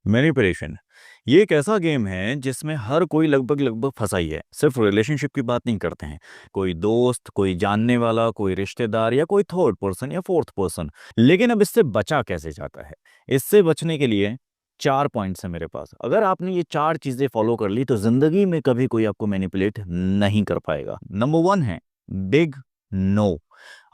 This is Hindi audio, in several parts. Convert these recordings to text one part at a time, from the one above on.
मैनिपुलेशन ये एक ऐसा गेम है जिसमें हर कोई लगभग लगभग फंसा ही है। सिर्फ रिलेशनशिप की बात नहीं करते हैं, कोई दोस्त, कोई जानने वाला, कोई रिश्तेदार या कोई थर्ड पर्सन या फोर्थ पर्सन। लेकिन अब इससे बचा कैसे जाता है? इससे बचने के लिए 4 पॉइंट्स है मेरे पास। अगर आपने ये 4 चीजें फॉलो कर ली तो जिंदगी में कभी कोई आपको मैनिपुलेट नहीं कर पाएगा। नंबर 1 है बिग नो।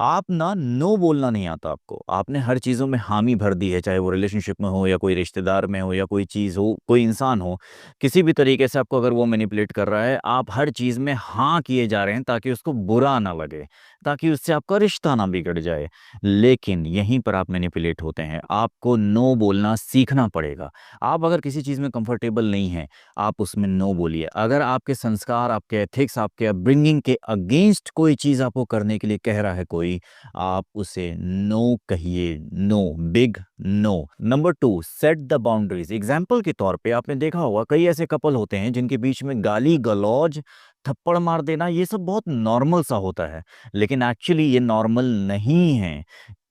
आप ना नो बोलना नहीं आता आपको। आपने हर चीज़ों में हामी भर दी है, चाहे वो रिलेशनशिप में हो या कोई रिश्तेदार में हो या कोई चीज़ हो, कोई इंसान हो। किसी भी तरीके से आपको अगर वो मैनिपुलेट कर रहा है, आप हर चीज़ में हाँ किए जा रहे हैं ताकि उसको बुरा ना लगे, ताकि उससे आपका रिश्ता ना बिगड़ जाए। लेकिन यहीं पर आप मैनिपुलेट होते हैं। आपको नो बोलना सीखना पड़ेगा। आप अगर किसी चीज़ में कंफर्टेबल नहीं हैं, आप उसमें नो बोलिए। अगर आपके संस्कार, आपके एथिक्स, आपके अपब्रिंगिंग के अगेंस्ट कोई चीज़ आपको करने के लिए कह रहा है कोई, आप उसे नो कहिए। No, big no. Number 2, set the boundaries. Example के तौर पे आपने देखा होगा कई ऐसे कपल होते हैं जिनके बीच में गाली गलौज, थप्पड़ मार देना, ये सब बहुत नॉर्मल सा होता है। लेकिन एक्चुअली ये नॉर्मल नहीं है।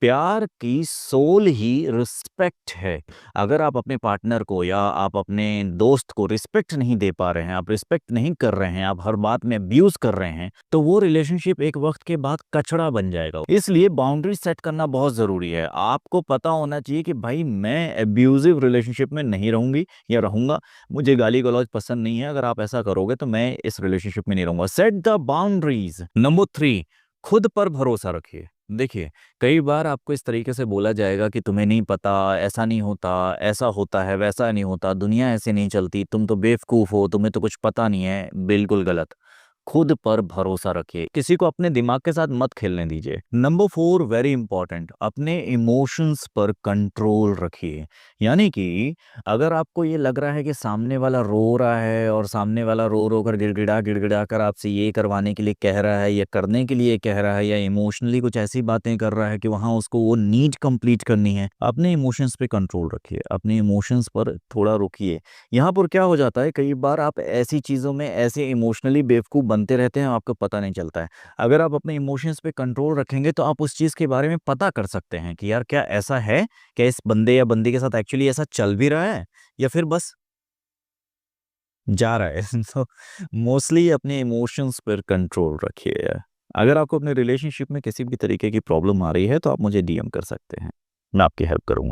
प्यार की सोल ही रिस्पेक्ट है। अगर आप अपने पार्टनर को या आप अपने दोस्त को रिस्पेक्ट नहीं दे पा रहे हैं, आप रिस्पेक्ट नहीं कर रहे हैं, आप हर बात में अब्यूज कर रहे हैं, तो वो रिलेशनशिप एक वक्त के बाद कचड़ा बन जाएगा। इसलिए बाउंड्री सेट करना बहुत जरूरी है। आपको पता होना चाहिए कि भाई मैं अब्यूजिव रिलेशनशिप में नहीं रहूंगी या रहूंगा। मुझे गाली गलौज पसंद नहीं है। अगर आप ऐसा करोगे तो मैं इस रिलेशनशिप में नहीं रहूंगा। Set the boundaries. नंबर 3, खुद पर भरोसा रखिए। देखिए, कई बार आपको इस तरीके से बोला जाएगा कि तुम्हें नहीं पता, ऐसा नहीं होता, ऐसा होता है, वैसा नहीं होता, दुनिया ऐसे नहीं चलती, तुम तो बेवकूफ़ हो, तुम्हें तो कुछ पता नहीं है। बिल्कुल गलत। खुद पर भरोसा रखिए। किसी को अपने दिमाग के साथ मत खेलने दीजिए। नंबर 4, वेरी इंपॉर्टेंट, अपने इमोशंस पर कंट्रोल रखिए। यानी कि अगर आपको ये लग रहा है कि सामने वाला रो रहा है और सामने वाला रो रो कर गिड़गिड़ा गिड़गिड़ा कर आपसे ये करवाने के लिए कह रहा है या करने के लिए कह रहा है या इमोशनली कुछ ऐसी बातें कर रहा है कि वहां उसको वो नीड कंप्लीट करनी है, अपने इमोशंस पे कंट्रोल रखिए। अपने इमोशंस पर थोड़ा रुकिए। यहाँ पर क्या हो जाता है, कई बार आप ऐसी चीज़ों में ऐसे इमोशनली बेवकूफ़ बनते रहते हैं, आपको पता नहीं चलता है। अगर आप अपने इमोशंस पे कंट्रोल रखेंगे तो आप उस चीज़ के बारे में पता कर सकते हैं कि यार क्या ऐसा है, क्या इस बंदे या बंदी के साथ एक्चुअली ऐसा चल भी रहा है या फिर बस जा रहा है। तो मोस्टली अपने इमोशंस पर कंट्रोल रखिए। अगर आपको अपने रिलेशनशिप में किसी भी तरीके की प्रॉब्लम आ रही है तो आप मुझे डीएम कर सकते हैं, मैं आपकी हेल्प करूंगा।